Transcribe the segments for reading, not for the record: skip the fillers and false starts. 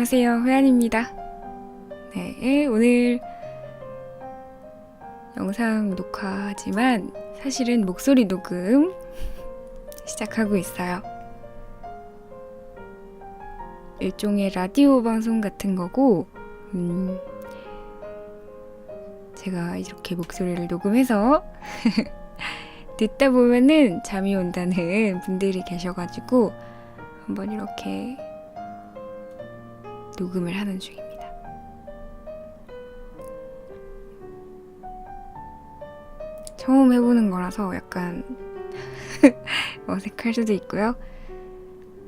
안녕하세요, 호연입니다. 네, 오늘 영상 녹화하지만 사실은 목소리 녹음 시작하고 있어요. 일종의 라디오 방송 같은 거고, 제가 이렇게 목소리를 녹음해서 듣다 보면은 잠이 온다는 분들이 계셔가지고 한번 이렇게 녹음을 하는 중입니다. 처음 해보는 거라서 약간 어색할 수도 있고요.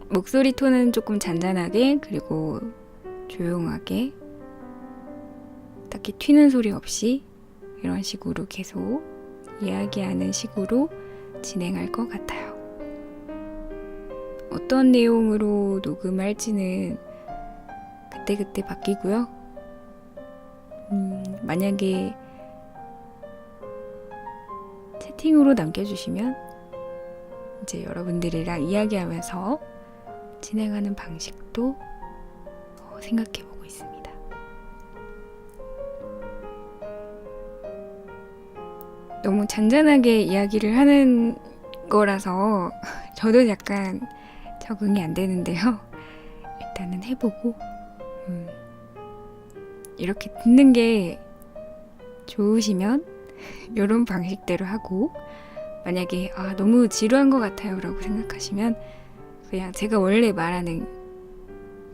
목소리 톤은 조금 잔잔하게, 그리고 조용하게, 딱히 튀는 소리 없이 이런 식으로 계속 이야기하는 식으로 진행할 것 같아요. 어떤 내용으로 녹음할지는 그때그때 바뀌고요. 만약에 채팅으로 남겨주시면 이제 여러분들이랑 이야기하면서 진행하는 방식도 생각해보고 있습니다. 너무 잔잔하게 이야기를 하는 거라서 저도 약간 적응이 안 되는데요. 일단은 해보고 이렇게 듣는 게 좋으시면 이런 방식대로 하고, 만약에 너무 지루한 것 같아요 라고 생각하시면 그냥 제가 원래 말하는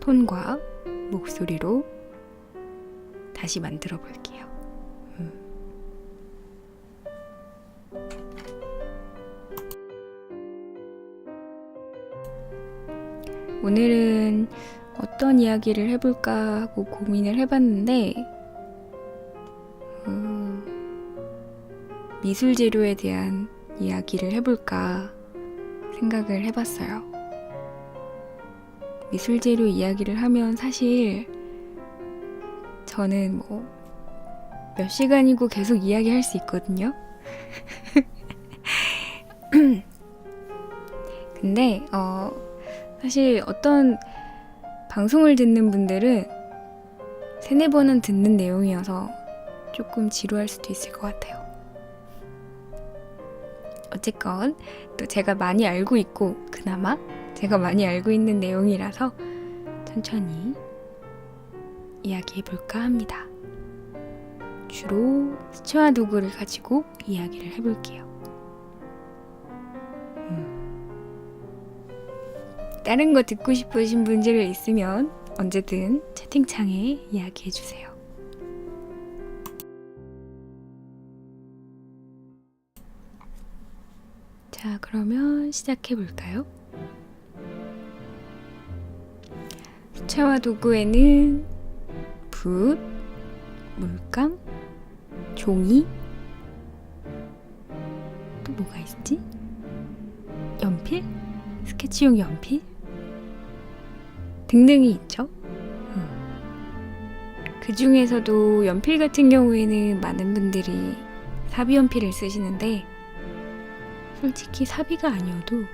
톤과 목소리로 다시 만들어 볼게요. 오늘은 어떤 이야기를 해볼까 하고 고민을 해봤는데, 미술 재료에 대한 이야기를 해볼까 생각을 해봤어요. 미술 재료 이야기를 하면 사실 저는 몇 시간이고 계속 이야기할 수 있거든요. 근데 사실 어떤 방송을 듣는 분들은 3-4번은 듣는 내용이어서 조금 지루할 수도 있을 것 같아요. 어쨌건 또 제가 많이 알고 있고, 그나마 제가 많이 알고 있는 내용이라서 천천히 이야기해볼까 합니다. 주로 수채화 도구를 가지고 이야기를 해볼게요. 다른 거 듣고 싶으신 분들 있으면 언제든 채팅창에 이야기해주세요. 자, 그러면 시작해볼까요? 수채화 도구에는 붓, 물감, 종이, 또 뭐가 있지? 연필? 스케치용 연필? 등등이 있죠. 그 중에서도 연필 같은 경우에는 많은 분들이 사비 연필을 쓰시는데, 솔직히 사비가 아니어도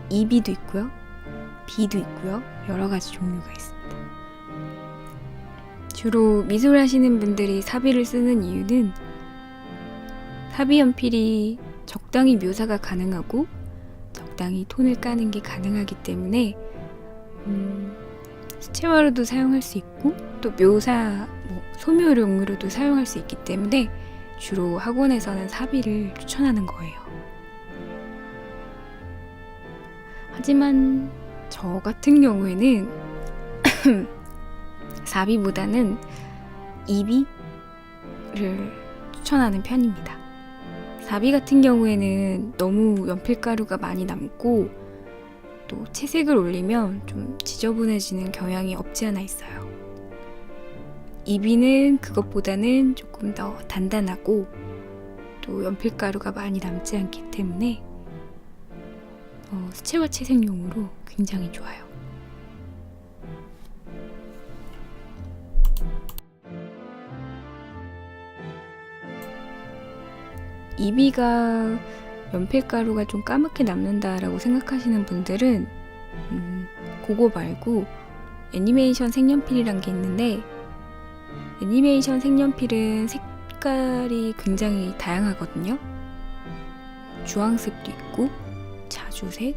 이비도 있고요, 비도 있고요, 여러 가지 종류가 있습니다. 주로 미술 하시는 분들이 사비를 쓰는 이유는 사비 연필이 적당히 묘사가 가능하고 적당히 톤을 까는 게 가능하기 때문에 수채화로도 사용할 수 있고, 또 묘사, 소묘용으로도 사용할 수 있기 때문에 주로 학원에서는 사비를 추천하는 거예요. 하지만 저 같은 경우에는 사비보다는 이비를 추천하는 편입니다. 사비 같은 경우에는 너무 연필가루가 많이 남고, 또 채색을 올리면 좀 지저분해지는 경향이 없지 않아 있어요. 이비는 그것보다는 조금 더 단단하고, 또 연필가루가 많이 남지 않기 때문에 수채화 채색용으로 굉장히 좋아요. 이비가 연필가루가 좀 까맣게 남는다라고 생각하시는 분들은 그거 말고 애니메이션 색연필이란 게 있는데, 애니메이션 색연필은 색깔이 굉장히 다양하거든요. 주황색도 있고 자주색,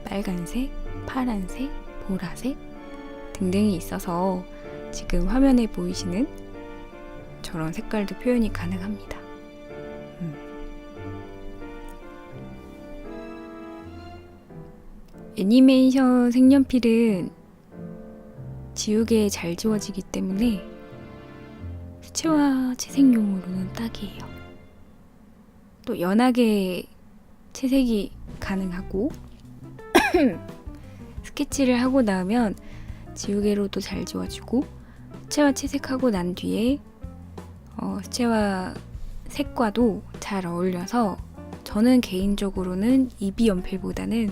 빨간색, 파란색, 보라색 등등이 있어서 지금 화면에 보이시는 저런 색깔도 표현이 가능합니다. 애니메이션 색연필은 지우개에 잘 지워지기 때문에 수채화 채색용으로는 딱이에요. 또 연하게 채색이 가능하고 스케치를 하고 나면 지우개로도 잘 지워지고, 수채화 채색하고 난 뒤에 수채화 색과도 잘 어울려서 저는 개인적으로는 EB 연필보다는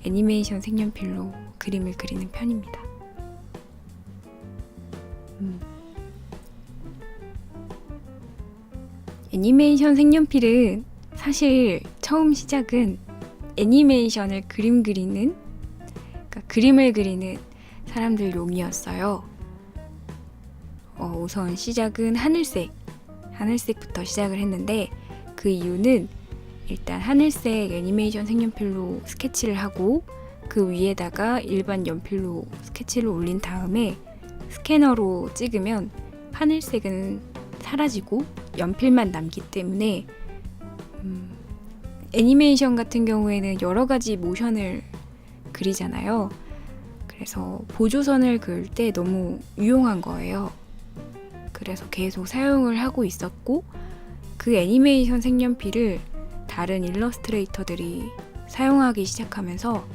애니메이션 색연필로 그림을 그리는 편입니다. 애니메이션 색연필은 사실 처음 시작은 애니메이션을 그림을 그리는 사람들 용이었어요. 우선 시작은 하늘색부터 시작을 했는데, 그 이유는 일단 하늘색 애니메이션 색연필로 스케치를 하고 그 위에다가 일반 연필로 스케치를 올린 다음에 스캐너로 찍으면 하늘색은 사라지고 연필만 남기 때문에 애니메이션 같은 경우에는 여러 가지 모션을 그리잖아요. 그래서 보조선을 그을 때 너무 유용한 거예요. 그래서 계속 사용을 하고 있었고, 그 애니메이션 색연필을 다른 일러스트레이터들이 사용하기 시작하면서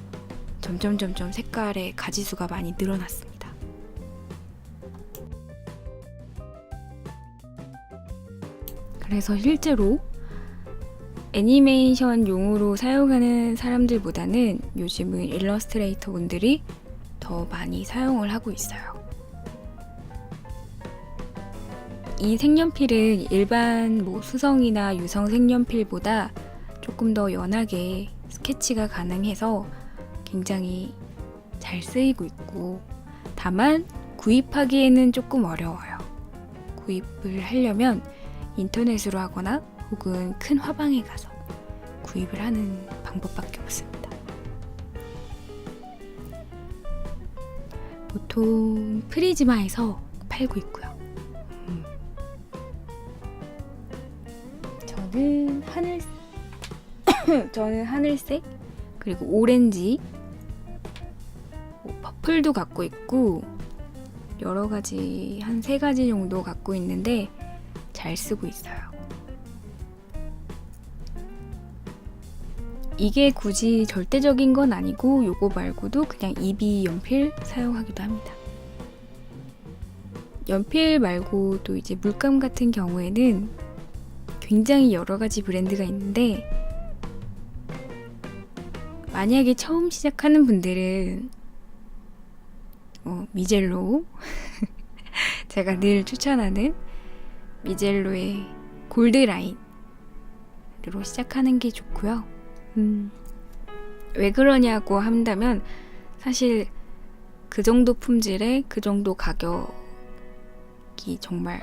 점점 색깔의 가지수가 많이 늘어났습니다. 그래서 실제로 애니메이션용으로 사용하는 사람들보다는 요즘은 일러스트레이터 분들이 더 많이 사용을 하고 있어요. 이 색연필은 일반 수성이나 유성 색연필보다 조금 더 연하게 스케치가 가능해서 굉장히 잘 쓰이고 있고, 다만 구입하기에는 조금 어려워요. 구입을 하려면 인터넷으로 하거나 혹은 큰 화방에 가서 구입을 하는 방법밖에 없습니다. 보통 프리즈마에서 팔고 있고요. 저는 하늘색, 그리고 오렌지, 퍼플도 갖고 있고 여러 가지, 한 3가지 정도 갖고 있는데 잘 쓰고 있어요. 이게 굳이 절대적인 건 아니고 요거 말고도 그냥 EB 연필 사용하기도 합니다. 연필 말고도 이제 물감 같은 경우에는 굉장히 여러 가지 브랜드가 있는데, 만약에 처음 시작하는 분들은 미젤로 제가 늘 추천하는 미젤로의 골드라인으로 시작하는 게 좋고요. 왜 그러냐고 한다면, 사실 그 정도 품질에 그 정도 가격이 정말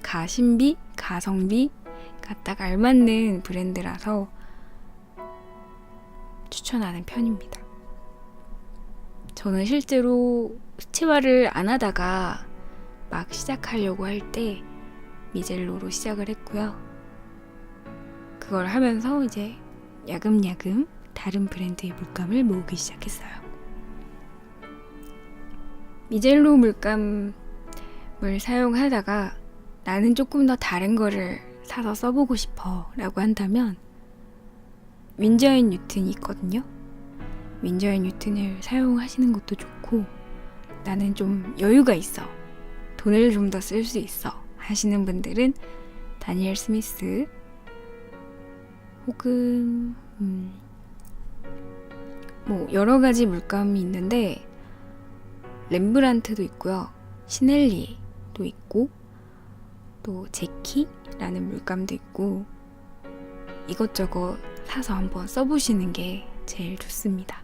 가심비, 가성비가 딱 알맞는 브랜드라서 추천하는 편입니다. 저는 실제로 수채화를 안 하다가 막 시작하려고 할 때 미젤로로 시작을 했고요. 그걸 하면서 이제 야금야금 다른 브랜드의 물감을 모으기 시작했어요. 미젤로 물감을 사용하다가 나는 조금 더 다른 거를 사서 써보고 싶어 라고 한다면 윈저 앤 뉴튼이 있거든요. 윈저 앤 뉴튼을 사용하시는 것도 좋고, 나는 좀 여유가 있어, 돈을 좀 더 쓸 수 있어 하시는 분들은 다니엘 스미스 혹은 여러 가지 물감이 있는데, 렘브란트도 있고요, 시넬리도 있고, 또 제키라는 물감도 있고, 이것저것 사서 한번 써보시는 게 제일 좋습니다.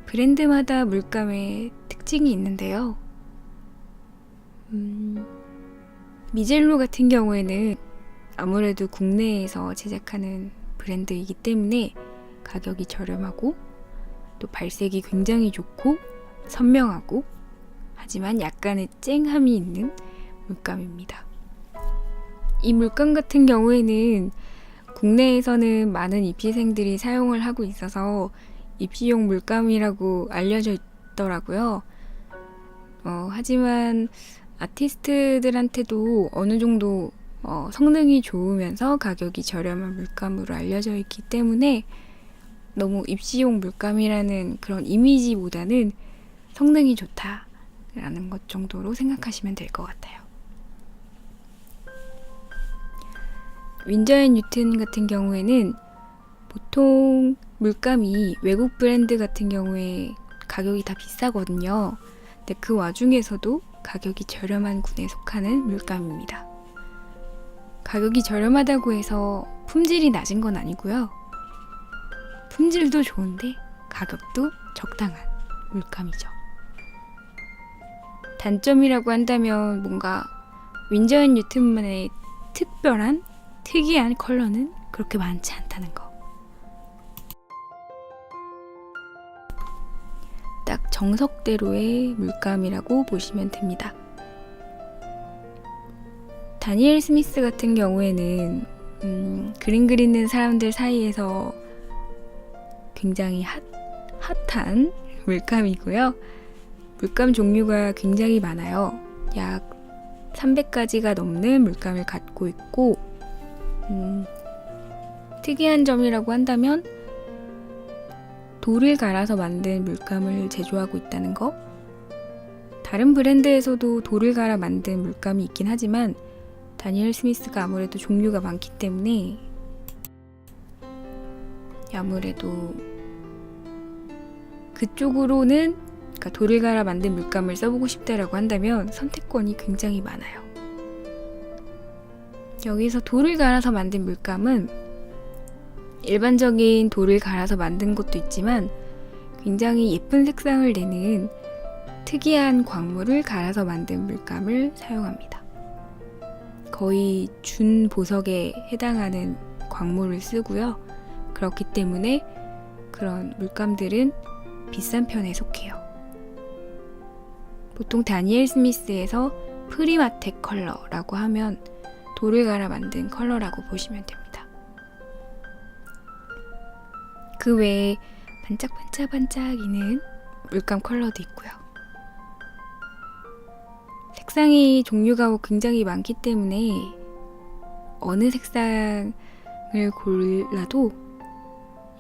브랜드마다 물감의 특징이 있는데요. 미젤로 같은 경우에는 아무래도 국내에서 제작하는 브랜드이기 때문에 가격이 저렴하고 또 발색이 굉장히 좋고 선명하고 하지만 약간의 쨍함이 있는 물감입니다. 이 물감 같은 경우에는 국내에서는 많은 입시생들이 사용을 하고 있어서 입시용 물감이라고 알려져 있더라고요. 하지만 아티스트들한테도 어느 정도 성능이 좋으면서 가격이 저렴한 물감으로 알려져 있기 때문에 너무 입시용 물감이라는 그런 이미지보다는 성능이 좋다라는 것 정도로 생각하시면 될 것 같아요. 윈저 앤 뉴튼 같은 경우에는 보통 물감이 외국 브랜드 같은 경우에 가격이 다 비싸거든요. 근데 그 와중에서도 가격이 저렴한 군에 속하는 물감입니다. 가격이 저렴하다고 해서 품질이 낮은 건 아니고요. 품질도 좋은데 가격도 적당한 물감이죠. 단점이라고 한다면 뭔가 윈저 앤 뉴튼만의 특이한 컬러는 그렇게 많지 않다는 거. 딱 정석대로의 물감이라고 보시면 됩니다. 다니엘 스미스 같은 경우에는 그림 그리는 사람들 사이에서 굉장히 핫한 물감이고요. 물감 종류가 굉장히 많아요. 약 300가지가 넘는 물감을 갖고 있고 특이한 점이라고 한다면 돌을 갈아서 만든 물감을 제조하고 있다는 거. 다른 브랜드에서도 돌을 갈아 만든 물감이 있긴 하지만 다니엘 스미스가 아무래도 종류가 많기 때문에 아무래도 그쪽으로는 그러니까 돌을 갈아 만든 물감을 써보고 싶다라고 한다면 선택권이 굉장히 많아요. 여기서 돌을 갈아서 만든 물감은 일반적인 돌을 갈아서 만든 것도 있지만 굉장히 예쁜 색상을 내는 특이한 광물을 갈아서 만든 물감을 사용합니다. 거의 준보석에 해당하는 광물을 쓰고요. 그렇기 때문에 그런 물감들은 비싼 편에 속해요. 보통 다니엘 스미스에서 프리마텍 컬러라고 하면 돌을 갈아 만든 컬러라고 보시면 됩니다. 그 외에 반짝반짝이는 물감 컬러도 있고요. 색상이 종류가 굉장히 많기 때문에 어느 색상을 골라도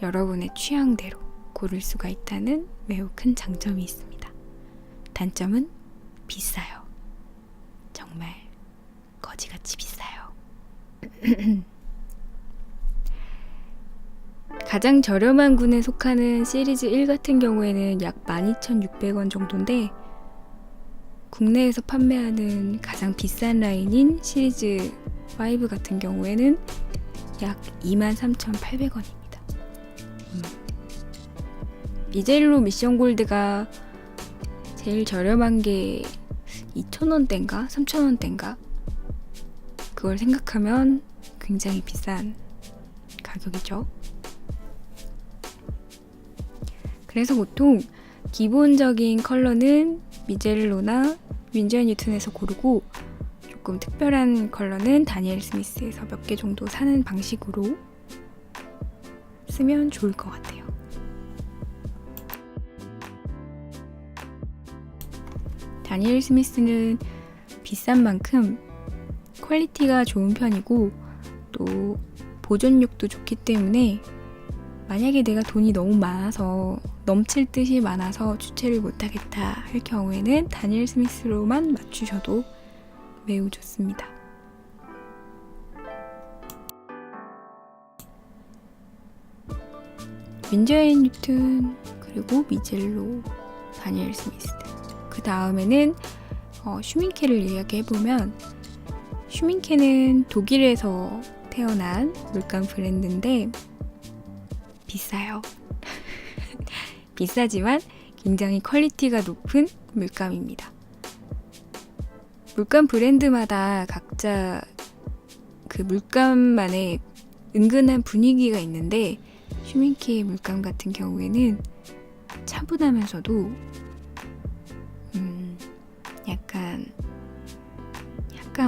여러분의 취향대로 고를 수가 있다는 매우 큰 장점이 있습니다. 단점은 비싸요. 정말 거지같이 비싸요. 가장 저렴한 군에 속하는 시리즈 1 같은 경우에는 약 12,600원 정도인데 국내에서 판매하는 가장 비싼 라인인 시리즈 5 같은 경우에는 약 23,800원입니다. 미젤로 미션 골드가 제일 저렴한 게 2,000원대인가 3,000원대인가 그걸 생각하면 굉장히 비싼 가격이죠. 그래서 보통 기본적인 컬러는 미젤로나 윈저 앤 뉴튼에서 고르고 조금 특별한 컬러는 다니엘 스미스에서 몇 개 정도 사는 방식으로 쓰면 좋을 것 같아요. 다니엘 스미스는 비싼 만큼 퀄리티가 좋은 편이고 또 보존력도 좋기 때문에 만약에 내가 돈이 너무 많아서 넘칠 듯이 많아서 주체를 못하겠다 할 경우에는 다니엘 스미스로만 맞추셔도 매우 좋습니다. 윈저 앤 뉴튼 그리고 미젤로, 다니엘 스미스 그 다음에는 슈밍케를 이야기해보면 슈밍케는 독일에서 태어난 물감 브랜드인데 비싸요. 비싸지만 굉장히 퀄리티가 높은 물감입니다. 물감 브랜드마다 각자 그 물감만의 은근한 분위기가 있는데 슈밍케의 물감 같은 경우에는 차분하면서도 약간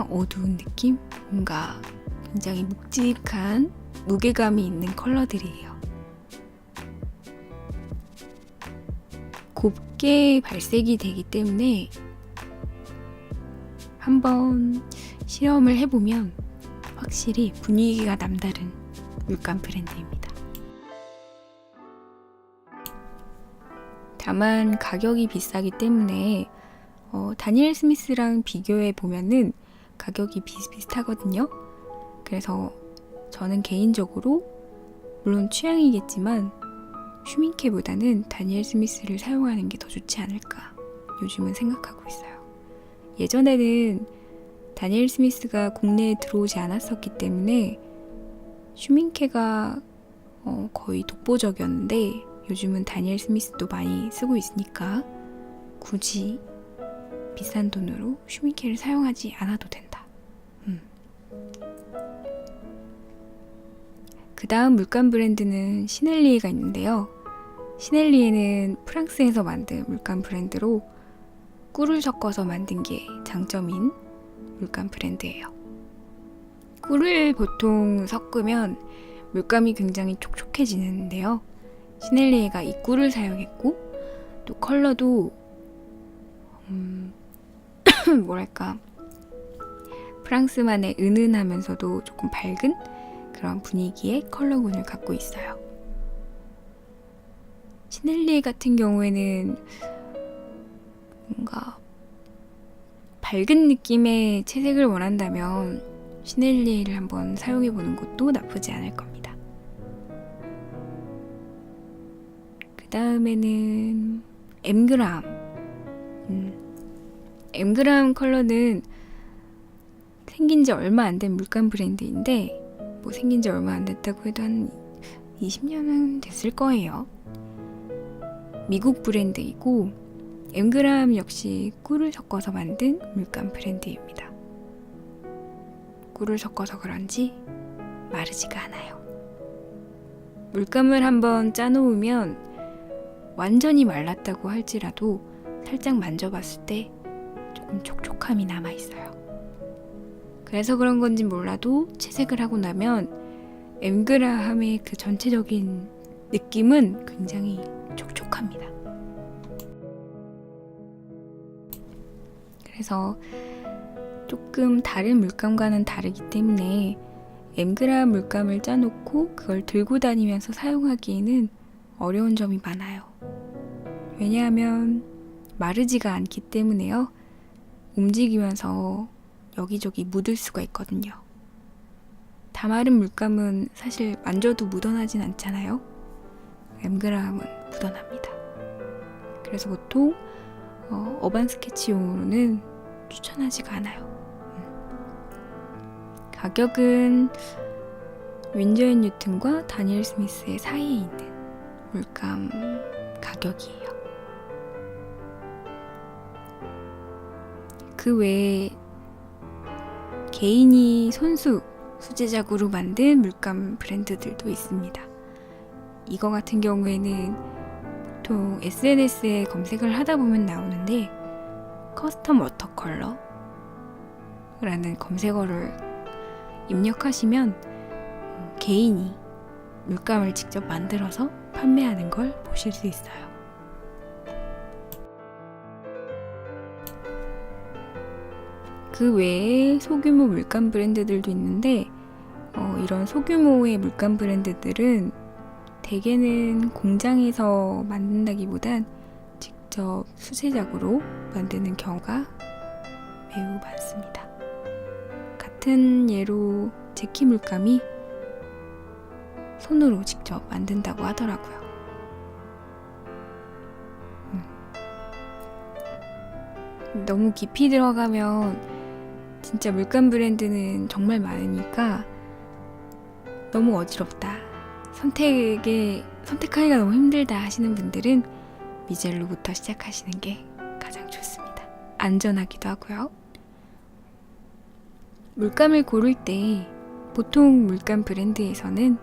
어두운 느낌? 뭔가 굉장히 묵직한 무게감이 있는 컬러들이에요. 곱게 발색이 되기 때문에 한번 실험을 해보면 확실히 분위기가 남다른 물감 브랜드입니다. 다만 가격이 비싸기 때문에 다니엘 스미스랑 비교해 보면은 가격이 비슷비슷하거든요. 그래서 저는 개인적으로 물론 취향이겠지만 슈밍케보다는 다니엘 스미스를 사용하는 게 더 좋지 않을까 요즘은 생각하고 있어요. 예전에는 다니엘 스미스가 국내에 들어오지 않았었기 때문에 슈밍케가 거의 독보적이었는데 요즘은 다니엘 스미스도 많이 쓰고 있으니까 굳이 비싼 돈으로 슈밍케를 사용하지 않아도 된다. 그 다음 물감 브랜드는 시넬리에가 있는데요. 시넬리에는 프랑스에서 만든 물감 브랜드로 꿀을 섞어서 만든 게 장점인 물감 브랜드예요. 꿀을 보통 섞으면 물감이 굉장히 촉촉해지는데요. 시넬리에가 이 꿀을 사용했고 또 컬러도 뭐랄까 프랑스만의 은은하면서도 조금 밝은 그런 분위기의 컬러군을 갖고 있어요. 시넬리에 같은 경우에는 뭔가 밝은 느낌의 채색을 원한다면 시넬리에를 한번 사용해보는 것도 나쁘지 않을 겁니다. 그 다음에는 엠그람. 엠그람 컬러는 생긴 지 얼마 안 된 물감 브랜드인데 뭐 생긴 지 얼마 안 됐다고 해도 한 20년은 됐을 거예요. 미국 브랜드이고 엠그람 역시 꿀을 섞어서 만든 물감 브랜드입니다. 꿀을 섞어서 그런지 마르지가 않아요. 물감을 한번 짜놓으면 완전히 말랐다고 할지라도 살짝 만져봤을 때 조금 촉촉함이 남아있어요. 그래서 그런 건지 몰라도 채색을 하고 나면 엠그라함의 그 전체적인 느낌은 굉장히 촉촉합니다. 그래서 조금 다른 물감과는 다르기 때문에 엠그라 물감을 짜놓고 그걸 들고 다니면서 사용하기에는 어려운 점이 많아요. 왜냐하면 마르지가 않기 때문에요. 움직이면서 여기저기 묻을 수가 있거든요. 다 마른 물감은 사실 만져도 묻어나진 않잖아요. 엠그라함은 묻어납니다. 그래서 보통 어반 스케치용으로는 추천하지가 않아요. 가격은 윈저 앤 뉴튼과 다니엘 스미스의 사이에 있는 물감 가격이에요. 그 외에 개인이 수제작으로 만든 물감 브랜드들도 있습니다. 이거 같은 경우에는 보통 SNS에 검색을 하다 보면 나오는데 커스텀 워터컬러라는 검색어를 입력하시면 개인이 물감을 직접 만들어서 판매하는 걸 보실 수 있어요. 그 외에 소규모 물감 브랜드들도 있는데 이런 소규모의 물감 브랜드들은 대개는 공장에서 만든다기보단 직접 수제작으로 만드는 경우가 매우 많습니다. 같은 예로 제키 물감이 손으로 직접 만든다고 하더라고요. 너무 깊이 들어가면 진짜 물감 브랜드는 정말 많으니까 너무 어지럽다, 선택하기가 너무 힘들다 하시는 분들은 미젤로부터 시작하시는 게 가장 좋습니다. 안전하기도 하고요. 물감을 고를 때 보통 물감 브랜드에서는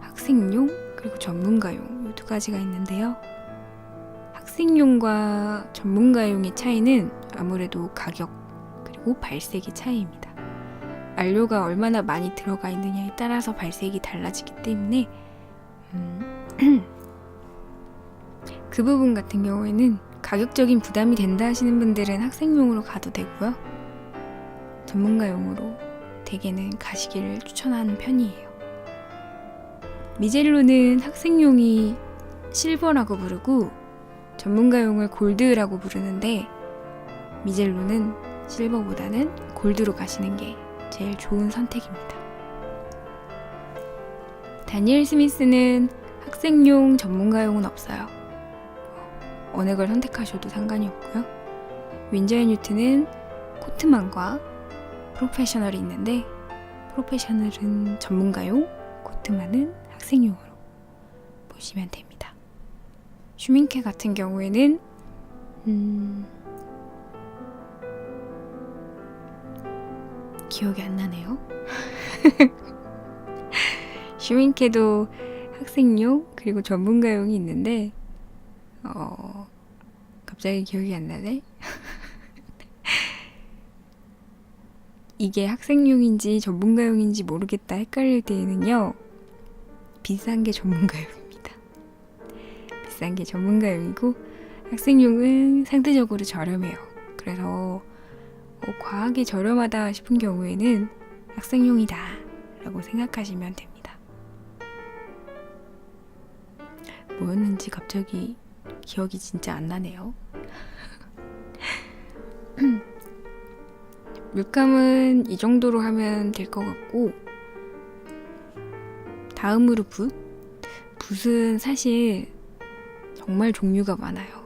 학생용 그리고 전문가용 이 두 가지가 있는데요. 학생용과 전문가용의 차이는 아무래도 가격 그리고 발색의 차이입니다. 안료가 얼마나 많이 들어가 있느냐에 따라서 발색이 달라지기 때문에 그 부분 같은 경우에는 가격적인 부담이 된다 하시는 분들은 학생용으로 가도 되고요. 전문가용으로 대개는 가시기를 추천하는 편이에요. 미젤로는 학생용이 실버라고 부르고 전문가용을 골드라고 부르는데 미젤로는 실버보다는 골드로 가시는 게 제일 좋은 선택입니다. 다니엘 스미스는 학생용, 전문가용은 없어요. 어느 걸 선택하셔도 상관이 없고요. 윈저앤 뉴튼은 코트만과 프로페셔널이 있는데 프로페셔널은 전문가용, 코트만은 학생용으로 보시면 됩니다. 슈밍케 같은 경우에는 기억이 안 나네요. 슈밍케도 학생용 그리고 전문가용이 있는데 갑자기 기억이 안 나네. 이게 학생용인지 전문가용인지 모르겠다 헷갈릴 때에는요, 비싼 게 전문가용입니다. 비싼 게 전문가용이고 학생용은 상대적으로 저렴해요. 그래서 과하게 저렴하다 싶은 경우에는 학생용이다 라고 생각하시면 됩니다. 뭐였는지 갑자기 기억이 진짜 안 나네요. 물감은 이 정도로 하면 될 것 같고, 다음으로 붓. 붓은 사실 정말 종류가 많아요.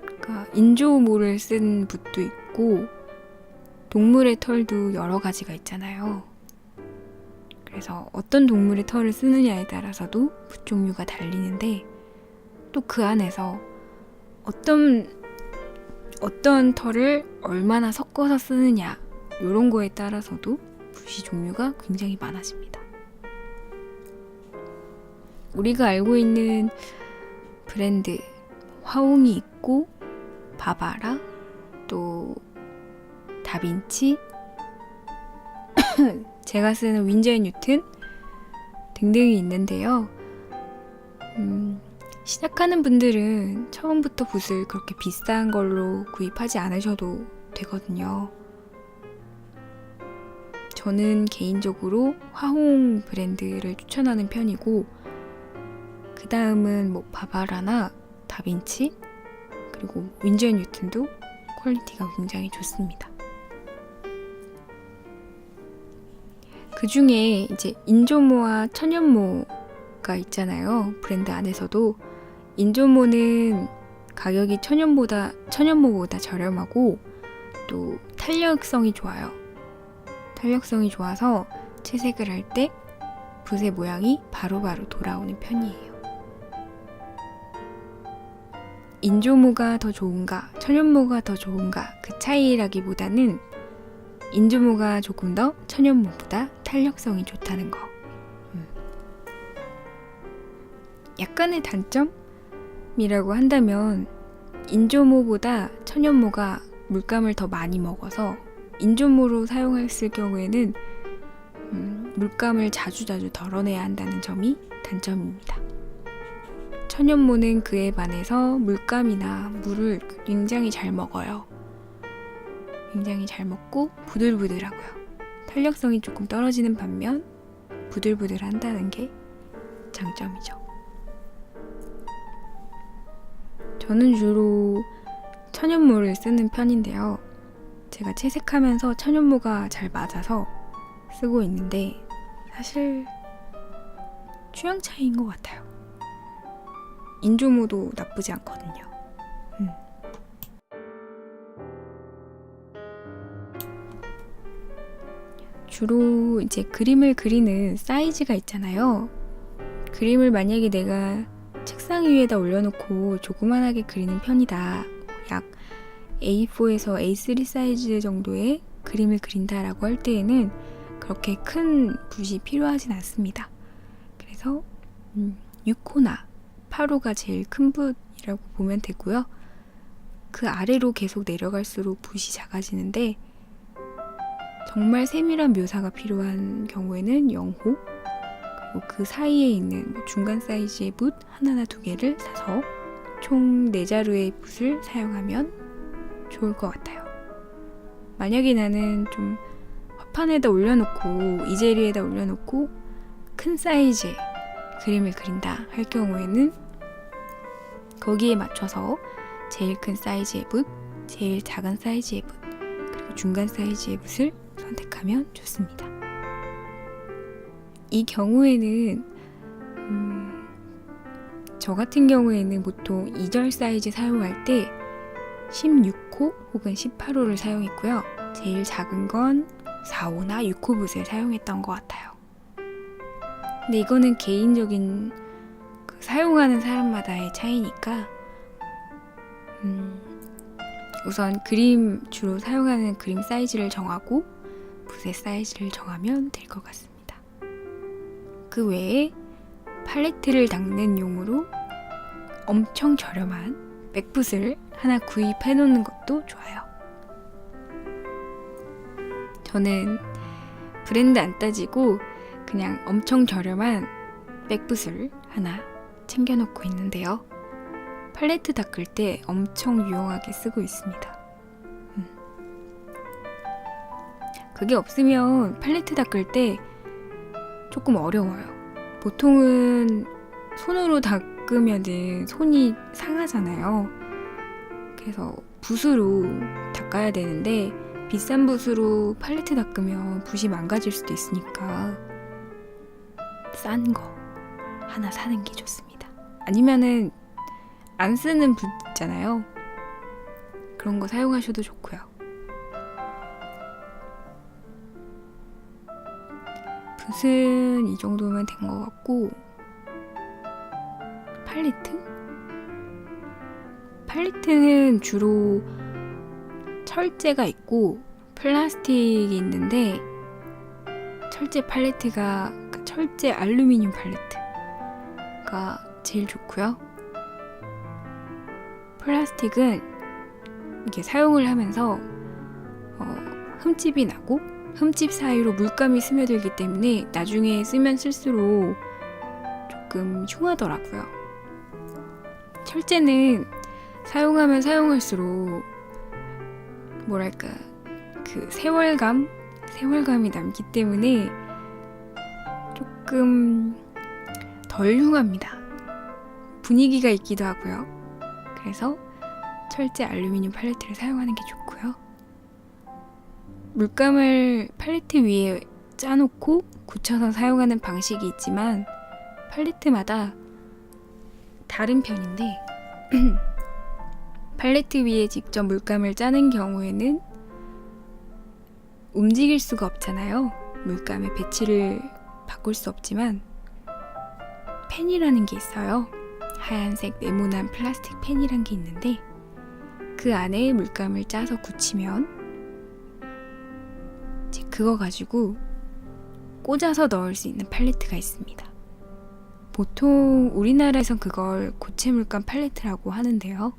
그러니까 인조모를 쓴 붓도 있고 동물의 털도 여러 가지가 있잖아요. 그래서 어떤 동물의 털을 쓰느냐에 따라서도 붓 종류가 달리는데, 또 그 안에서 어떤 털을 얼마나 섞어서 쓰느냐 이런 거에 따라서도 붓이 종류가 굉장히 많아집니다. 우리가 알고 있는 브랜드 화홍이 있고 바바라, 또 다빈치, 제가 쓰는 윈저앤 뉴튼 등등이 있는데요. 시작하는 분들은 처음부터 붓을 그렇게 비싼 걸로 구입하지 않으셔도 되거든요. 저는 개인적으로 화홍 브랜드를 추천하는 편이고, 그 다음은 바바라나 다빈치, 그리고 윈저앤 뉴튼도 퀄리티가 굉장히 좋습니다. 그 중에 이제 인조모와 천연모가 있잖아요. 브랜드 안에서도 인조모는 가격이 천연모보다 저렴하고 또 탄력성이 좋아요. 탄력성이 좋아서 채색을 할 때 붓의 모양이 바로바로 돌아오는 편이에요. 인조모가 더 좋은가, 천연모가 더 좋은가 그 차이라기보다는 인조모가 조금 더 천연모보다 탄력성이 좋다는 거. 약간의 단점이라고 한다면 인조모보다 천연모가 물감을 더 많이 먹어서 인조모로 사용했을 경우에는 물감을 자주자주 덜어내야 한다는 점이 단점입니다. 천연모는 그에 반해서 물감이나 물을 굉장히 잘 먹어요. 굉장히 잘 먹고 부들부들하고요. 탄력성이 조금 떨어지는 반면 부들부들한다는 게 장점이죠. 저는 주로 천연모를 쓰는 편인데요. 제가 채색하면서 천연모가 잘 맞아서 쓰고 있는데 사실 취향 차이인 것 같아요. 인조모도 나쁘지 않거든요. 주로 이제 그림을 그리는 사이즈가 있잖아요. 그림을 만약에 내가 책상 위에다 올려놓고 조그만하게 그리는 편이다. 약 A4에서 A3 사이즈 정도의 그림을 그린다라고 할 때에는 그렇게 큰 붓이 필요하진 않습니다. 그래서 6호나 8호가 제일 큰 붓이라고 보면 되고요. 그 아래로 계속 내려갈수록 붓이 작아지는데 정말 세밀한 묘사가 필요한 경우에는 0호, 그리고 그 사이에 있는 중간 사이즈의 붓 하나나 두 개를 사서 총 4자루의 붓을 사용하면 좋을 것 같아요. 만약에 나는 좀 화판에다 올려놓고 이젤리에다 올려놓고 큰 사이즈의 그림을 그린다 할 경우에는 거기에 맞춰서 제일 큰 사이즈의 붓, 제일 작은 사이즈의 붓, 그리고 중간 사이즈의 붓을 선택하면 좋습니다. 이 경우에는 저 같은 경우에는 보통 2절 사이즈 사용할 때 16호 혹은 18호를 사용했고요. 제일 작은 건 4호나 6호 붓을 사용했던 것 같아요. 근데 이거는 개인적인 사용하는 사람마다의 차이니까 우선 주로 사용하는 그림 사이즈를 정하고 붓의 사이즈를 정하면 될 것 같습니다. 그 외에 팔레트를 닦는 용으로 엄청 저렴한 맥붓을 하나 구입해 놓는 것도 좋아요. 저는 브랜드 안 따지고 그냥 엄청 저렴한 맥붓을 하나 챙겨놓고 있는데요. 팔레트 닦을 때 엄청 유용하게 쓰고 있습니다. 그게 없으면 팔레트 닦을 때 조금 어려워요. 보통은 손으로 닦으면은 손이 상하잖아요. 그래서 붓으로 닦아야 되는데 비싼 붓으로 팔레트 닦으면 붓이 망가질 수도 있으니까 싼 거 하나 사는 게 좋습니다. 아니면은 안 쓰는 붓 있잖아요. 그런 거 사용하셔도 좋고요. 붓은 이 정도면 된 것 같고 팔레트는 주로 철제가 있고 플라스틱이 있는데 철제 알루미늄 팔레트가 제일 좋고요. 플라스틱은 이게 사용을 하면서 흠집이 나고 흠집 사이로 물감이 스며들기 때문에 나중에 쓰면 쓸수록 조금 흉하더라고요. 철제는 사용하면 사용할수록 뭐랄까 그 세월감이 남기 때문에 조금 덜 흉합니다. 분위기가 있기도 하고요. 그래서 철제 알루미늄 팔레트를 사용하는 게 좋고요. 물감을 팔레트 위에 짜놓고 굳혀서 사용하는 방식이 있지만 팔레트마다 다른 편인데 팔레트 위에 직접 물감을 짜는 경우에는 움직일 수가 없잖아요. 물감의 배치를 바꿀 수 없지만 펜이라는 게 있어요. 하얀색 네모난 플라스틱 펜이란 게 있는데 그 안에 물감을 짜서 굳히면 이제 그거 가지고 꽂아서 넣을 수 있는 팔레트가 있습니다. 보통 우리나라에선 그걸 고체 물감 팔레트라고 하는데요.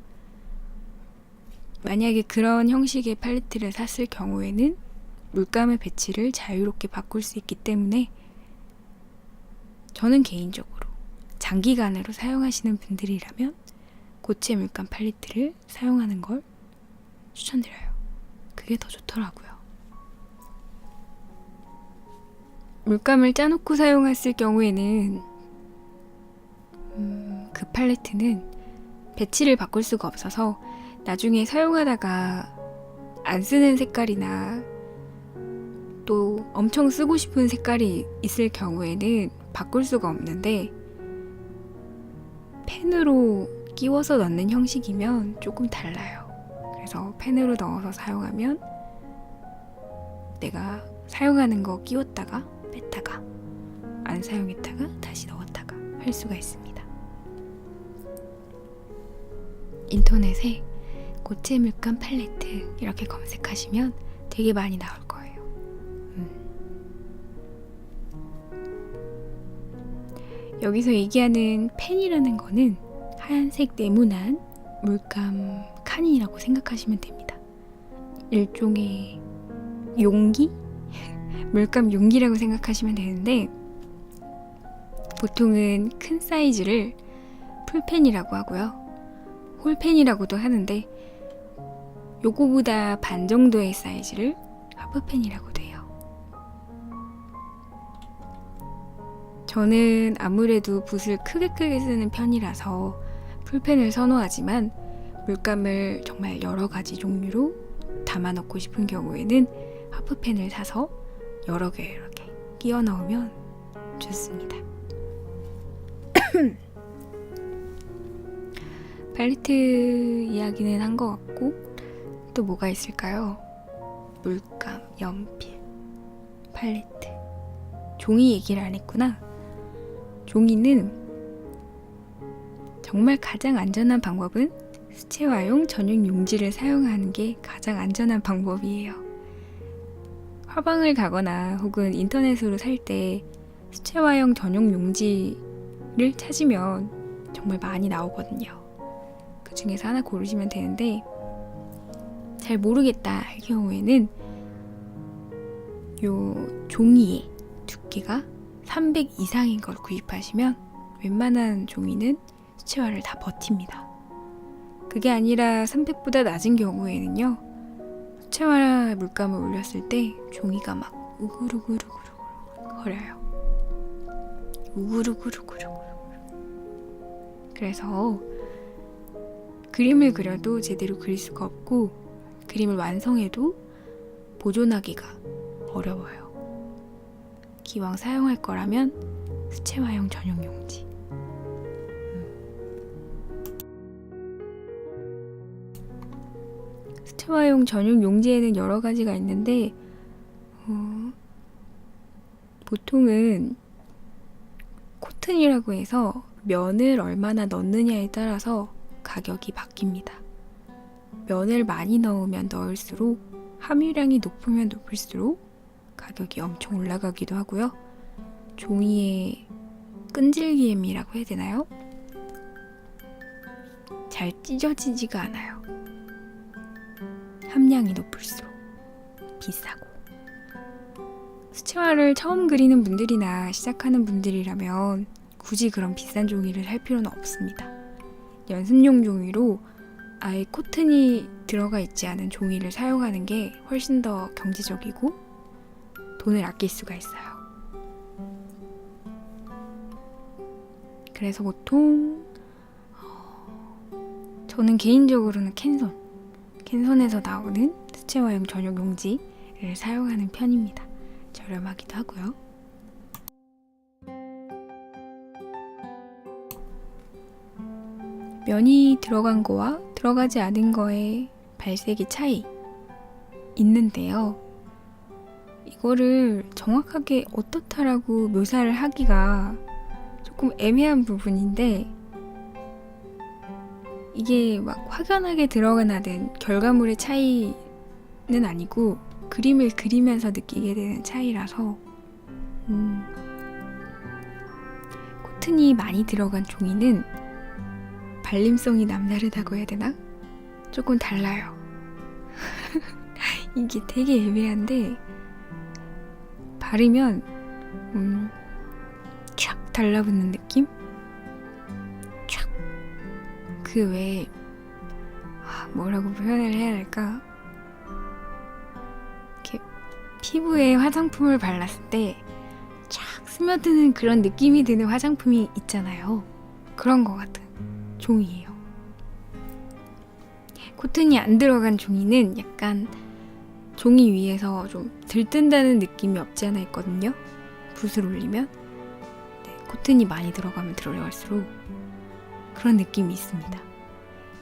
만약에 그런 형식의 팔레트를 샀을 경우에는 물감의 배치를 자유롭게 바꿀 수 있기 때문에 저는 개인적으로 장기간으로 사용하시는 분들이라면 고체 물감 팔레트를 사용하는 걸 추천드려요. 그게 더 좋더라고요. 물감을 짜놓고 사용했을 경우에는 그 팔레트는 배치를 바꿀 수가 없어서 나중에 사용하다가 안 쓰는 색깔이나 또 엄청 쓰고 싶은 색깔이 있을 경우에는 바꿀 수가 없는데 펜으로 끼워서 넣는 형식이면 조금 달라요. 그래서 펜으로 넣어서 사용하면 내가 사용하는 거 끼웠다가 뺐다가 안 사용했다가 다시 넣었다가 할 수가 있습니다. 인터넷에 고체 물감 팔레트 이렇게 검색하시면 되게 많이 나올 거예요. 여기서 얘기하는 펜이라는 거는 하얀색 네모난 물감 칸이라고 생각하시면 됩니다. 일종의 용기? 물감 용기라고 생각하시면 되는데, 보통은 큰 사이즈를 풀펜이라고 하고요. 홀펜이라고도 하는데, 요거보다 반 정도의 사이즈를 하프펜이라고도 해요. 저는 아무래도 붓을 크게 쓰는 편이라서 풀펜을 선호하지만, 물감을 정말 여러 가지 종류로 담아 넣고 싶은 경우에는 하프펜을 사서 여러 개 이렇게 끼워 넣으면 좋습니다. 팔레트 이야기는 한 것 같고, 또 뭐가 있을까요? 물감, 연필, 팔레트, 종이 얘기를 안 했구나. 종이는 정말 가장 안전한 방법은 수채화용 전용 용지를 사용하는 게 가장 안전한 방법이에요. 화방을 가거나 혹은 인터넷으로 살 때 수채화용 전용 용지를 찾으면 정말 많이 나오거든요. 그 중에서 하나 고르시면 되는데, 잘 모르겠다 할 경우에는 요 종이의 두께가 300 이상인 걸 구입하시면 웬만한 종이는 수채화를 다 버팁니다. 그게 아니라 300보다 낮은 경우에는요, 수채화 물감을 올렸을 때 종이가 막 우구르구르구르 거려요. 우구르구르구르. 그래서 그림을 그려도 제대로 그릴 수가 없고, 그림을 완성해도 보존하기가 어려워요. 기왕 사용할 거라면 수채화용 전용 용지. 수채화용 전용 용지에는 여러 가지가 있는데, 보통은 코튼이라고 해서 면을 얼마나 넣느냐에 따라서 가격이 바뀝니다. 면을 많이 넣으면 넣을수록, 함유량이 높으면 높을수록 가격이 엄청 올라가기도 하고요. 종이의 끈질김이라고 해야 되나요? 잘 찢어지지가 않아요. 함량이 높을수록 비싸고. 수채화를 처음 그리는 분들이나 시작하는 분들이라면 굳이 그런 비싼 종이를 살 필요는 없습니다. 연습용 종이로 아예 코튼이 들어가 있지 않은 종이를 사용하는 게 훨씬 더 경제적이고 돈을 아낄 수가 있어요. 그래서 보통 저는 개인적으로는 캔손에서 나오는 수채화용 전용 용지를 사용하는 편입니다. 저렴하기도 하고요. 면이 들어간 거와 들어가지 않은 거의 발색의 차이 있는데요. 이거를 정확하게 어떻다라고 묘사를 하기가 조금 애매한 부분인데, 이게 막 확연하게 드러나는 결과물의 차이는 아니고 그림을 그리면서 느끼게 되는 차이라서, 코튼이 많이 들어간 종이는 발림성이 남다르다고 해야 되나? 조금 달라요. 이게 되게 애매한데, 바르면 촥 달라붙는 느낌? 촥. 그 외에 뭐라고 표현을 해야 할까? 이렇게 피부에 화장품을 발랐을 때 촥 스며드는 그런 느낌이 드는 화장품이 있잖아요. 그런 것 같은 종이에요. 코튼이 안 들어간 종이는 약간 종이 위에서 좀 들뜬다는 느낌이 없지 않아 있거든요. 붓을 올리면. 코튼이 많이 들어가면 들어갈수록 그런 느낌이 있습니다.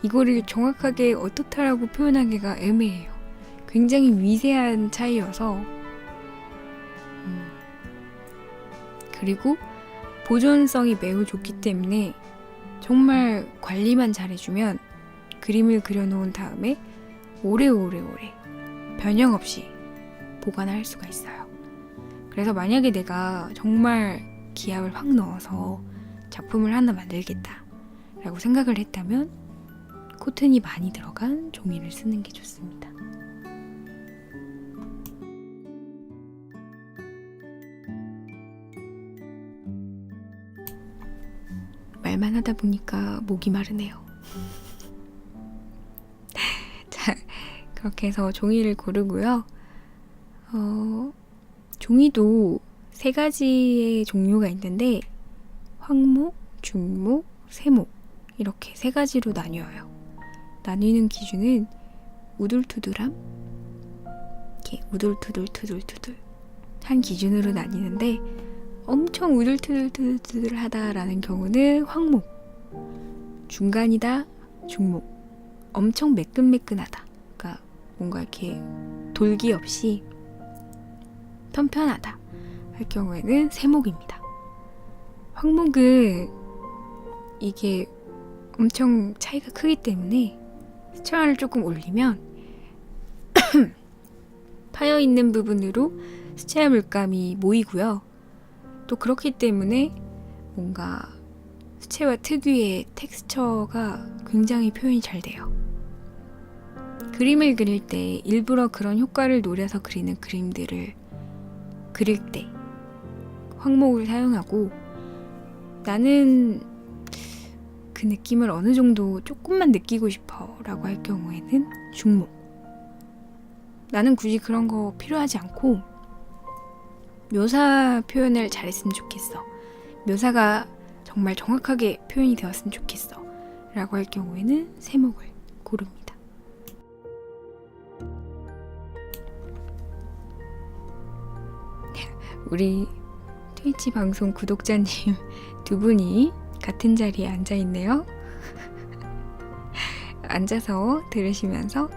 이거를 정확하게 어떻다라고 표현하기가 애매해요. 굉장히 미세한 차이여서. 그리고 보존성이 매우 좋기 때문에 정말 관리만 잘해주면 그림을 그려놓은 다음에 오래오래 변형 없이 보관할 수가 있어요. 그래서 만약에 내가 정말 기압을 확 넣어서 작품을 하나 만들겠다 라고 생각을 했다면 코튼이 많이 들어간 종이를 쓰는 게 좋습니다. 말만 하다 보니까 목이 마르네요. 자, 그렇게 해서 종이를 고르고요. 종이도 3가지의 종류가 있는데 황목, 중목, 세목 이렇게 3가지로 나뉘어요. 나뉘는 기준은 우둘투둘함, 이렇게 우둘투둘 한 기준으로 나뉘는데 엄청 우둘투둘하다라는 경우는 황목, 중간이다 중목, 엄청 매끈매끈하다, 그러니까 뭔가 이렇게 돌기 없이 편편하다 할 경우에는 세목입니다. 황목은 이게 엄청 차이가 크기 때문에 수채화를 조금 올리면 파여있는 부분으로 수채화 물감이 모이고요. 또 그렇기 때문에 뭔가 수채화 특유의 텍스처가 굉장히 표현이 잘 돼요. 그림을 그릴 때 일부러 그런 효과를 노려서 그리는 그림들을 그릴 때 황목을 사용하고, 나는 그 느낌을 어느 정도 조금만 느끼고 싶어 라고 할 경우에는 중목. 나는 굳이 그런 거 필요하지 않고 묘사 표현을 잘했으면 좋겠어, 묘사가 정말 정확하게 표현이 되었으면 좋겠어 라고 할 경우에는 세목을 고릅니다. 우리 트위치 방송 구독자님 2분이 같은 자리에 앉아 있네요. 앉아서 들으시면서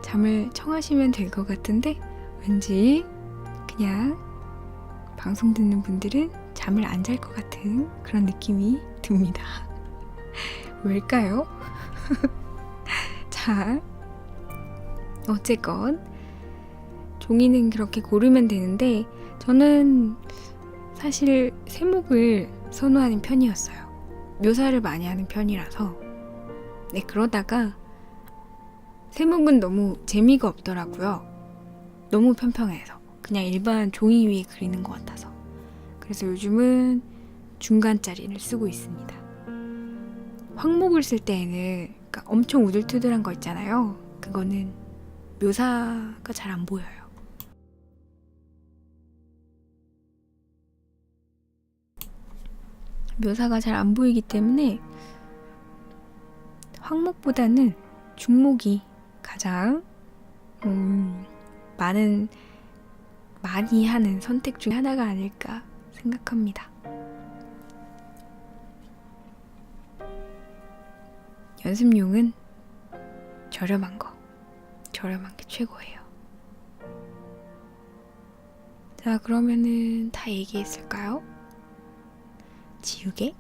잠을 청하시면 될 것 같은데 왠지 그냥 방송 듣는 분들은 잠을 안 잘 것 같은 그런 느낌이 듭니다. 왜일까요? 자, 어쨌건 종이는 그렇게 고르면 되는데 저는 사실 세목을 선호하는 편이었어요. 묘사를 많이 하는 편이라서. 네, 그러다가 세목은 너무 재미가 없더라고요. 너무 평평해서 그냥 일반 종이 위에 그리는 것 같아서. 그래서 요즘은 중간짜리를 쓰고 있습니다. 황목을 쓸 때에는 그러니까 엄청 우둘투둘한 거 있잖아요. 그거는 묘사가 잘 안 보여요. 묘사가 잘 안 보이기 때문에 황목보다는 중목이 가장 많이 하는 선택 중 하나가 아닐까 생각합니다. 연습용은 저렴한 게 최고예요. 자, 그러면은 다 얘기했을까요? 지우개?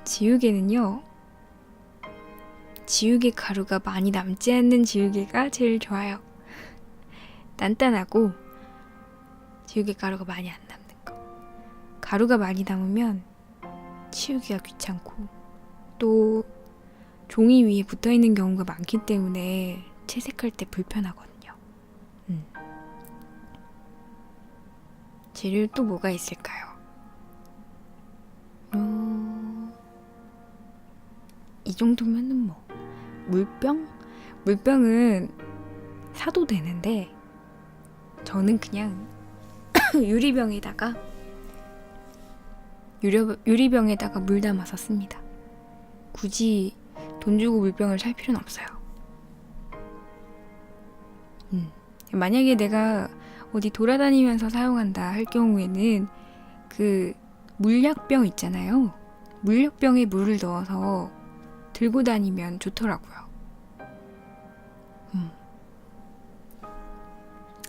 지우개는요, 지우개 가루가 많이 남지 않는 지우개가 제일 좋아요. 단단하고 지우개 가루가 많이 안 남는 거. 가루가 많이 남으면 치우기가 귀찮고 또 종이 위에 붙어있는 경우가 많기 때문에 채색할 때 불편하거든요. 재료 또 뭐가 있을까요? 이 정도면은 뭐 물병은 사도 되는데 저는 그냥 유리병에다가 물 담아서 씁니다. 굳이 돈 주고 물병을 살 필요는 없어요. 만약에 내가 어디 돌아다니면서 사용한다 할 경우에는 그 물약병 있잖아요. 물약병에 물을 넣어서 들고 다니면 좋더라고요.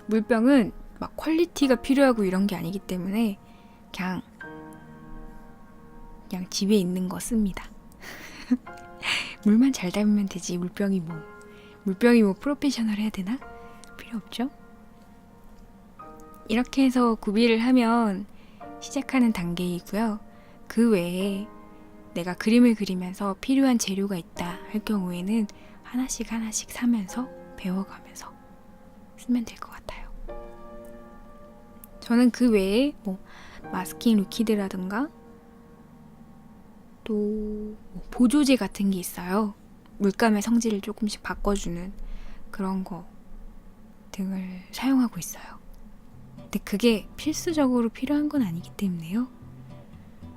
물병은 막 퀄리티가 필요하고 이런 게 아니기 때문에 그냥 집에 있는 거 씁니다. 물만 잘 담으면 되지. 물병이 뭐 프로페셔널 해야 되나? 필요 없죠. 이렇게 해서 구비를 하면 시작하는 단계이고요. 그 외에 내가 그림을 그리면서 필요한 재료가 있다 할 경우에는 하나씩 사면서 배워가면서 쓰면 될 것 같아요. 저는 그 외에 뭐 마스킹 리퀴드라든가 또 보조제 같은 게 있어요. 물감의 성질을 조금씩 바꿔주는 그런 거 등을 사용하고 있어요. 근데 그게 필수적으로 필요한 건 아니기 때문에요.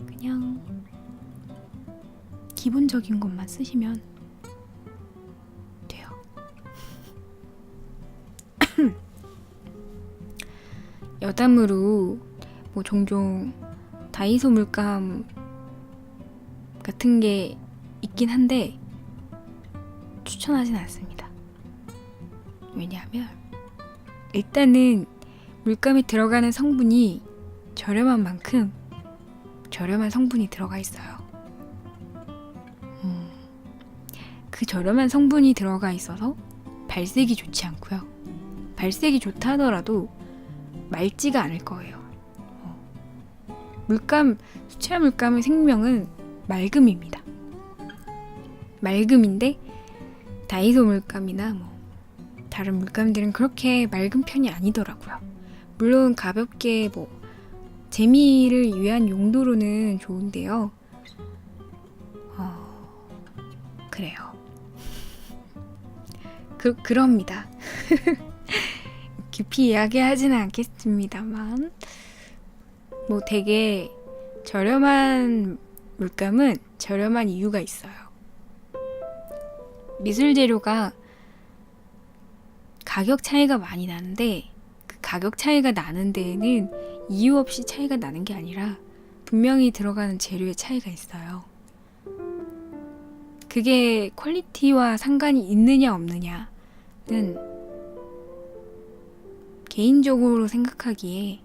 그냥 기본적인 것만 쓰시면 돼요. 여담으로 뭐 종종 다이소 물감 같은 게 있긴 한데 추천하진 않습니다. 왜냐하면 일단은 물감에 들어가는 성분이 저렴한 만큼 저렴한 성분이 들어가 있어요. 그 저렴한 성분이 들어가 있어서 발색이 좋지 않고요. 발색이 좋다 하더라도 맑지가 않을 거예요. 수채화 물감의 생명은 맑음입니다. 맑음인데 다이소 물감이나 뭐 다른 물감들은 그렇게 맑은 편이 아니더라고요. 물론 가볍게 뭐 재미를 위한 용도로는 좋은데요. 그래요. 그럽니다. 깊이 이야기하지는 않겠습니다만 뭐 되게 저렴한 물감은 저렴한 이유가 있어요. 미술 재료가 가격 차이가 많이 나는데 그 가격 차이가 나는 데에는 이유 없이 차이가 나는 게 아니라 분명히 들어가는 재료의 차이가 있어요. 그게 퀄리티와 상관이 있느냐 없느냐는 개인적으로 생각하기에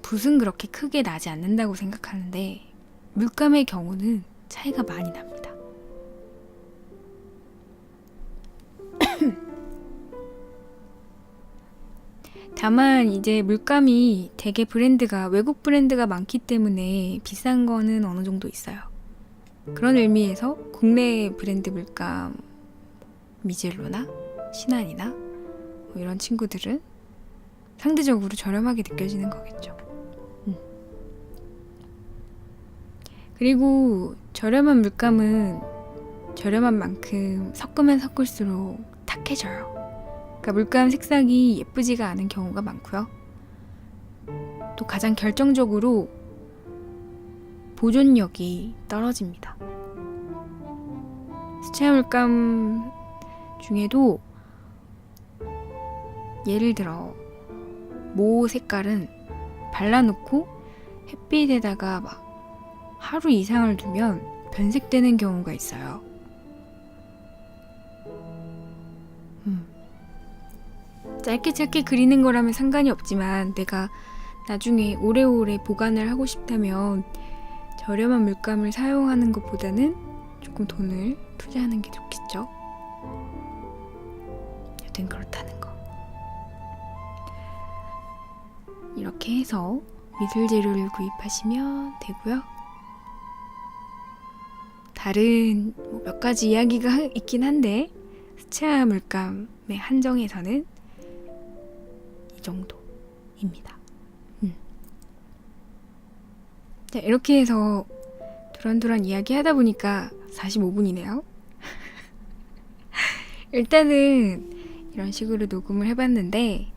붓은 그렇게 크게 나지 않는다고 생각하는데 물감의 경우는 차이가 많이 납니다. 다만 이제 물감이 되게 외국 브랜드가 많기 때문에 비싼 거는 어느 정도 있어요. 그런 의미에서 국내 브랜드 물감 미젤로나 신한이나 뭐 이런 친구들은 상대적으로 저렴하게 느껴지는 거겠죠. 그리고 저렴한 물감은 저렴한 만큼 섞으면 섞을수록 탁해져요. 그러니까 물감 색상이 예쁘지가 않은 경우가 많고요. 또 가장 결정적으로 보존력이 떨어집니다. 수채화 물감 중에도 예를 들어 모 색깔은 발라놓고 햇빛에다가 막 하루 이상을 두면 변색되는 경우가 있어요. 짧게 그리는 거라면 상관이 없지만 내가 나중에 오래오래 보관을 하고 싶다면 저렴한 물감을 사용하는 것보다는 조금 돈을 투자하는 게 좋겠죠. 여튼 그렇다는 거. 이렇게 해서 미술 재료를 구입하시면 되고요. 다른 몇 가지 이야기가 있긴 한데 수채화 물감의 한정에서는 이 정도입니다. 자, 이렇게 해서 두런두런 이야기하다 보니까 45분이네요. 일단은 이런 식으로 녹음을 해봤는데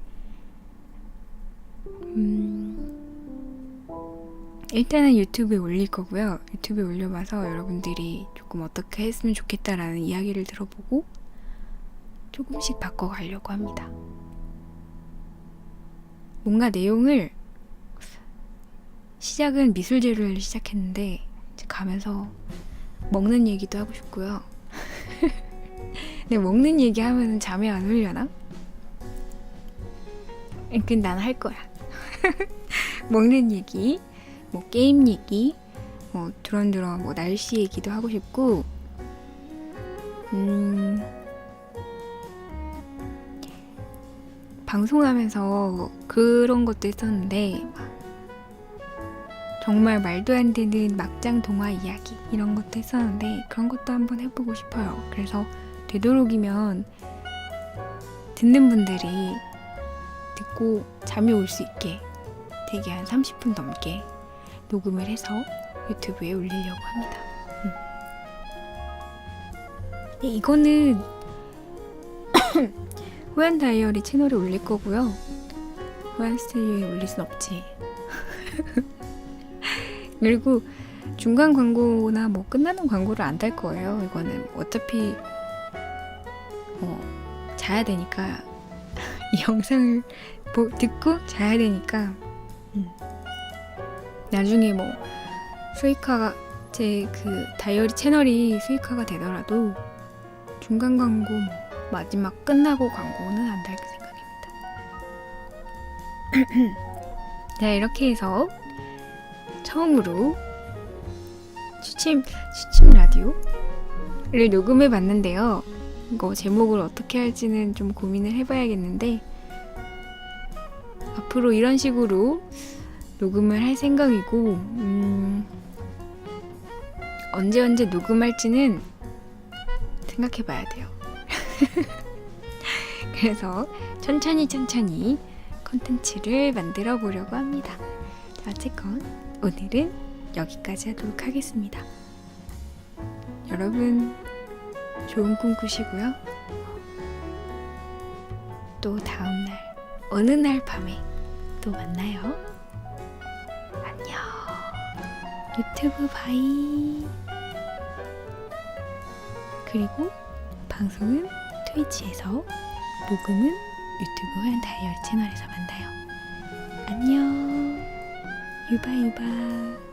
일단은 유튜브에 올릴 거고요. 유튜브에 올려봐서 여러분들이 조금 어떻게 했으면 좋겠다라는 이야기를 들어보고 조금씩 바꿔가려고 합니다. 뭔가 내용을 시작은 미술 재료를 시작했는데 이제 가면서 먹는 얘기도 하고 싶고요. 근데 먹는 얘기 하면 잠이 안 오려나? 근데 난 할 거야. 먹는 얘기, 뭐 게임 얘기, 드런드런 날씨 얘기도 하고 싶고, 방송하면서 그런 것도 했었는데, 정말 말도 안 되는 막장 동화 이야기 이런 것도 했었는데, 그런 것도 한번 해보고 싶어요. 그래서 되도록이면 듣는 분들이 듣고 잠이 올 수 있게 되게 한 30분 넘게 녹음을 해서 유튜브에 올리려고 합니다. 네, 이거는 호연 다이어리 채널에 올릴 거고요. 호연 스튜디오에 올릴 순 없지. 그리고 중간 광고나 끝나는 광고를 안 달 거예요. 이거는 어차피 자야 되니까 이 영상을 듣고 자야 되니까 나중에 수익화가 제 그 다이어리 채널이 수익화가 되더라도 중간 광고 마지막 끝나고 광고는 안 달 생각입니다. 자, 이렇게 해서 처음으로 취침 라디오를 녹음해 봤는데요. 이거 제목을 어떻게 할지는 좀 고민을 해봐야겠는데, 앞으로 이런 식으로 녹음을 할 생각이고, 언제 녹음할지는 생각해 봐야 돼요. 그래서 천천히 컨텐츠를 만들어 보려고 합니다. 자, 어쨌건 오늘은 여기까지 하도록 하겠습니다. 여러분 좋은 꿈 꾸시고요. 또 다음날 어느 날 밤에 또 만나요. 안녕. 유튜브 바이. 그리고 방송은 트위치에서, 녹음은 유튜브 호연 다이어리 채널에서 만나요. 안녕. 유바유바.